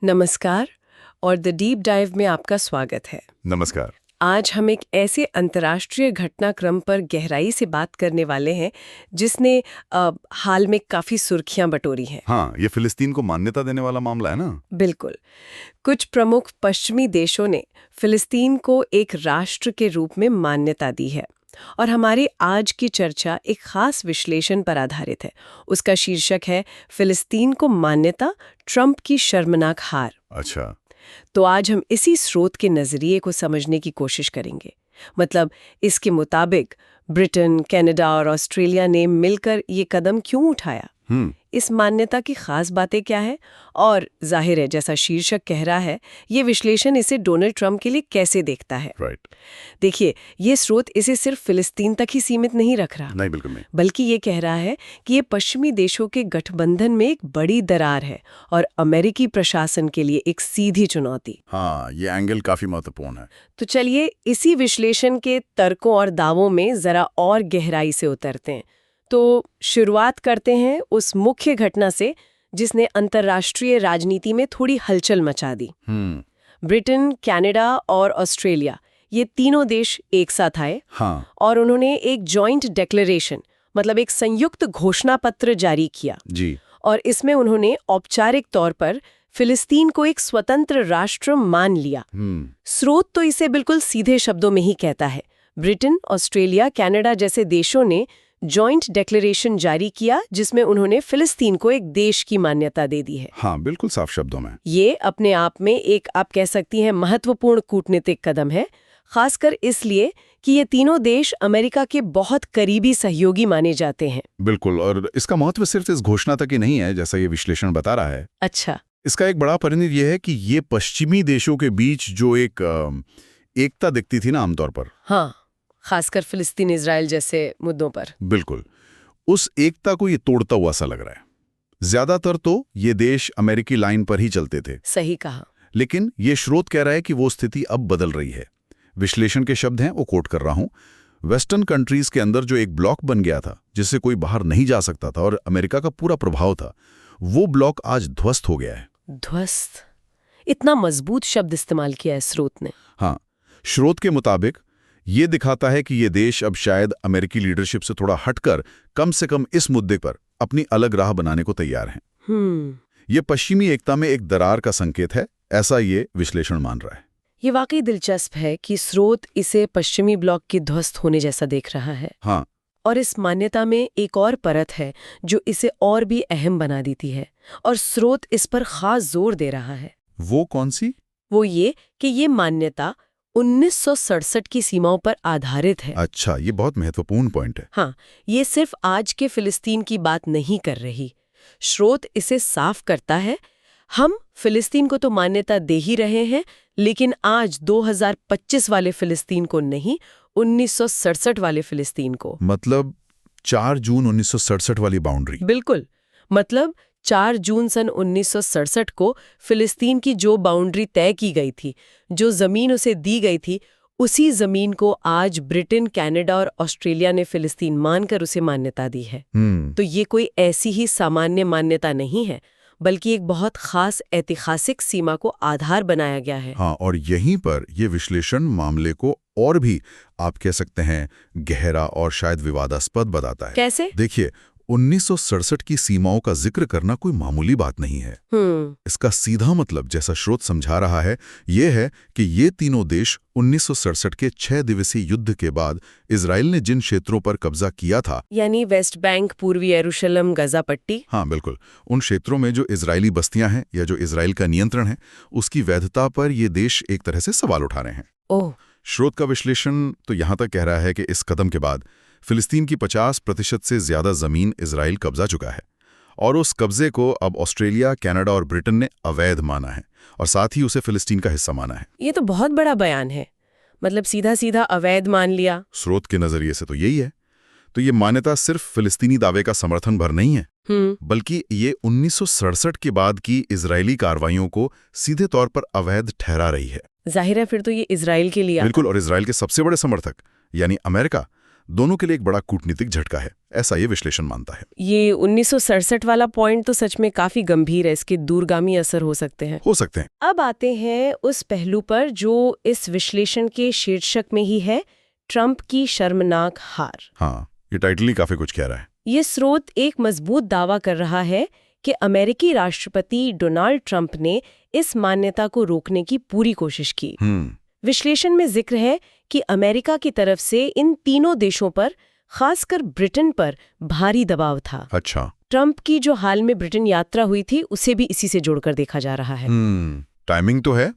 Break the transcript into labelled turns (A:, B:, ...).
A: नमस्कार और the deep dive में आपका स्वागत है।
B: नमस्कार।
A: आज हम एक ऐसे अंतर्राष्ट्रीय घटनाक्रम पर गहराई से बात करने वाले हैं जिसने हाल में काफी सुर्खियां बटोरी हैं।
B: हाँ, ये फिलिस्तीन को मान्यता देने वाला मामला है ना?
A: बिल्कुल। कुछ प्रमुख पश्चिमी देशों ने फिलिस्तीन को एक राष्ट्र के रूप में मान्यता दी है और हमारी आज की चर्चा एक खास विश्लेषण पर आधारित है। उसका शीर्षक है फिलिस्तीन को मान्यता, ट्रंप की शर्मनाक हार।
B: अच्छा।
A: तो आज हम इसी स्रोत के नजरिए को समझने की कोशिश करेंगे। मतलब इसके मुताबिक ब्रिटेन, कनाडा और ऑस्ट्रेलिया ने मिलकर ये कदम क्यों उठाया, इस मान्यता की खास बातें क्या है और जाहिर है जैसा शीर्षक कह रहा है, ये विश्लेषण इसे डोनाल्ड ट्रंप के लिए कैसे देखता है।
B: राइट।
A: देखिए, ये स्रोत इसे सिर्फ फिलिस्तीन तक ही सीमित नहीं रख रहा।
B: नहीं, बिल्कुल नहीं।
A: बल्कि ये कह रहा है कि ये पश्चिमी देशों के गठबंधन में एक बड़ी दरार है और अमेरिकी प्रशासन के लिए एक सीधी चुनौती।
B: हाँ, ये एंगल काफी महत्वपूर्ण है।
A: तो चलिए इसी विश्लेषण के तर्कों और दावों में जरा और गहराई से उतरते हैं। तो शुरुआत करते हैं उस मुख्य घटना से जिसने अंतर्राष्ट्रीय राजनीति में थोड़ी हलचल मचा दी। ब्रिटेन, कनाडा और ऑस्ट्रेलिया, ये तीनों देश एक साथ आए।
B: हाँ।
A: और उन्होंने एक जॉइंट डिक्लेरेशन, मतलब एक संयुक्त घोषणा पत्र जारी किया
B: जी।
A: और इसमें उन्होंने औपचारिक तौर पर फिलिस्तीन को एक स्वतंत्र राष्ट्र मान लिया। स्रोत तो इसे बिल्कुल सीधे शब्दों में ही कहता है। ब्रिटेन, ऑस्ट्रेलिया, कनाडा जैसे देशों ने जॉइंट डिक्लेरेशन जारी किया जिसमें उन्होंने फिलिस्तीन को एक देश की मान्यता दे दी है।
B: हाँ, बिल्कुल साफ शब्दों में।
A: ये अपने आप में एक, आप कह सकती हैं, महत्वपूर्ण कूटनीतिक कदम है, खासकर इसलिए कि ये तीनों देश अमेरिका के बहुत करीबी सहयोगी माने जाते हैं।
B: बिल्कुल, और इसका महत्व सिर्फ इस घोषणा तक ही नहीं है जैसा ये विश्लेषण बता रहा है।
A: अच्छा।
B: इसका एक बड़ा परिणति ये है कि ये पश्चिमी देशों के बीच जो एक एकता दिखती थी ना आमतौर पर।
A: हाँ, खासकर फिलिस्तीन इजराइल जैसे मुद्दों पर।
B: बिल्कुल, उस एकता को ये तोड़ता हुआ सा लग रहा है। ज्यादातर तो ये देश अमेरिकी लाइन पर ही चलते थे।
A: सही कहा।
B: लेकिन ये स्रोत कह रहा है कि वो स्थिति अब बदल रही है। विश्लेषण के शब्द हैं, वो कोट कर रहा हूं। वेस्टर्न कंट्रीज के अंदर जो एक ब्लॉक बन गया था जिससे कोई बाहर नहीं जा सकता था और अमेरिका का पूरा प्रभाव था, वो ब्लॉक आज ध्वस्त हो गया है।
A: ध्वस्त, इतना मजबूत शब्द इस्तेमाल किया है स्रोत ने।
B: हाँ, स्रोत के मुताबिक ये दिखाता है कि ये देश अब शायद अमेरिकी लीडरशिप से थोड़ा हटकर कम से कम इस मुद्दे पर अपनी अलग राह बनाने को तैयार हैं। ये पश्चिमी एकता में एक दरार का संकेत है, ऐसा ये विश्लेषण मान रहा है।
A: ये वाकई दिलचस्प है कि स्रोत इसे पश्चिमी ब्लॉक के ध्वस्त होने जैसा देख रहा है।
B: हाँ।
A: और इस मान्यता में एक और परत है जो इसे और भी अहम बना देती है और स्रोत इस पर खास जोर दे रहा है।
B: वो कौन सी?
A: वो ये कि ये मान्यता 1967 की सीमाओं पर आधारित है।
B: अच्छा, ये बहुत महत्वपूर्ण पॉइंट है।
A: हाँ, ये सिर्फ आज के फिलिस्तीन की बात नहीं कर रही। स्रोत इसे साफ करता है, हम फिलिस्तीन को तो मान्यता दे ही रहे हैं, लेकिन आज 2025 वाले फिलिस्तीन को नहीं, 1967 वाले फिलिस्तीन को।
B: मतलब 4 जून 1967 वाली बाउंड्री।
A: बिल्कुल, मतलब 4 जून सन 1967 को फिलिस्तीन की जो बाउंड्री तय की गई थी, जो जमीन उसे दी गई थी, उसी जमीन को आज ब्रिटेन, कनाडा और ऑस्ट्रेलिया ने फिलिस्तीन मानकर उसे मान्यता दी है। तो ये कोई ऐसी ही सामान्य मान्यता नहीं है, बल्कि एक बहुत खास ऐतिहासिक सीमा को आधार बनाया गया है।
B: हाँ, और यहीं पर यह विश्लेषण मामले को और भी, आप कह सकते हैं, गहरा और शायद विवादास्पद बताता है।
A: कैसे?
B: देखिए, 1967 की सीमाओं का जिक्र करना कोई मामूली बात नहीं है। इसका सीधा मतलब, जैसा स्रोत समझा रहा है, ये है कि ये तीनों देश 1967 के 6 दिवसीय युद्ध के बाद इजराइल ने जिन क्षेत्रों पर कब्जा किया था,
A: यानी वेस्ट बैंक, पूर्वी यरूशलेम, गजा पट्टी।
B: हाँ बिल्कुल, उन क्षेत्रों में जो इजरायली बस्तियां हैं या जो इजराइल का नियंत्रण है, उसकी वैधता पर ये देश एक तरह से सवाल उठा रहे हैं।
A: ओह।
B: स्रोत का विश्लेषण तो यहां तक कह रहा है कि इस कदम के बाद फिलिस्तीन की 50% से ज्यादा जमीन इजराइल कब्जा चुका है और उस कब्जे को अब ऑस्ट्रेलिया, कनाडा और ब्रिटेन ने अवैध माना है और साथ ही उसे फिलिस्तीन का हिस्सा माना है।
A: ये तो बहुत बड़ा बयान है, मतलब सीधा सीधा अवैध मान लिया।
B: स्रोत के नजरिए से तो यही है। तो ये मान्यता सिर्फ फिलिस्तीनी दावे का समर्थन भर नहीं है, बल्कि ये 1967 के बाद की इजरायली कार्रवाइयों को सीधे तौर पर अवैध ठहरा रही है।
A: जाहिर है फिर तो ये इजराइल के लिए।
B: बिल्कुल, और इजराइल के सबसे बड़े समर्थक यानी अमेरिका दोनों के लिए एक बड़ा कूटनीतिक झटका है, ऐसा ये विश्लेषण मानता है।
A: ये 1967 वाला पॉइंट तो सच में काफी गंभीर है, इसके दूरगामी असर हो सकते हैं। अब आते हैं उस पहलू पर जो इस विश्लेषण के शीर्षक में ही है, ट्रंप की शर्मनाक हार।
B: हाँ, ये टाइटल ही काफी कुछ कह रहा है।
A: ये स्रोत एक मजबूत दावा कर रहा है कि अमेरिकी राष्ट्रपति डोनाल्ड ट्रंप ने इस मान्यता को रोकने की पूरी कोशिश की। विश्लेषण में जिक्र है कि अमेरिका की तरफ से इन तीनों देशों पर, खासकर ब्रिटेन पर, भारी दबाव था।
B: अच्छा।
A: ट्रंप की जो हाल में ब्रिटेन यात्रा हुई थी, उसे भी इसी से जोड़कर देखा जा रहा है।
B: टाइमिंग तो है,